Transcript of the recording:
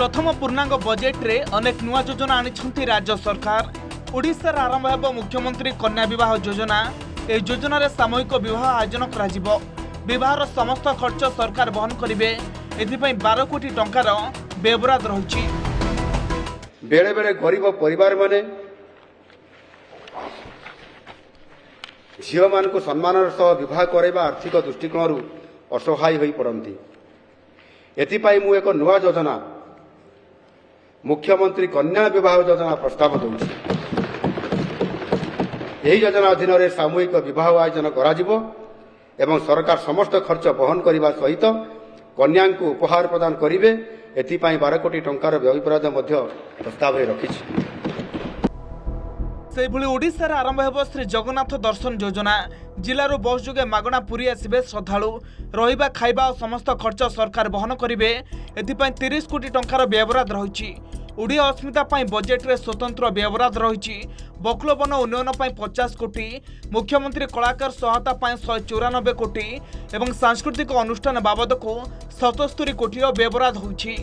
प्रथम पूर्णांग बजेट रे अनेक नुआ योजना आनिछंती राज्य सरकार। ओडिशा रे आरंभ हेबो मुख्यमंत्री कन्या विवाह योजना। ए योजना रे सामूहिक विवाह आयोजन कराजिबो। विवाहर समस्त खर्च सरकार वहन करिवे। एथिपई 12 कोटी टंकार बेबराद रहिछि। बेले बेले गरीब परिवार माने झील मान को सम्मान सह विवाह करवा आर्थिक दृष्टिकोण असहाय हो पड़ती। एथिपाई मु एक नुआ योजना मुख्यमंत्री कन्या विवाह योजना प्रस्ताव दूसरी। यही योजना अधीन में सामूहिक विवाह आयोजन कराजिबो एवं सरकार समस्त खर्च वहन करने सहित कन्या को उपहार प्रदान करेंगे। एथिपाई 12 कोटी टंकार व्ययबराद प्रस्ताव रखिछि। सेभली ओडिशा रे आरंभ हेबो श्री जगन्नाथ दर्शन योजना। जिलारो बस जोगे मागणा पुरी आसिबे श्रद्धालु। रहिबा खाइबा और समस्त खर्च सरकार वहन करिवे। एथिपई 30 कोटी टंकार व्ययबराद रहिछि। ओडिया अस्मिता पई बजेट रे स्वतंत्र व्ययबराद रहिछि। बकुल वन उन्नयन पई 50 कोटी, मुख्यमंत्री कलाकार सहायता पई 194 कोटी एवं सांस्कृतिक अनुष्ठान बाबद को 77 कोटी व्ययबराद होइछि।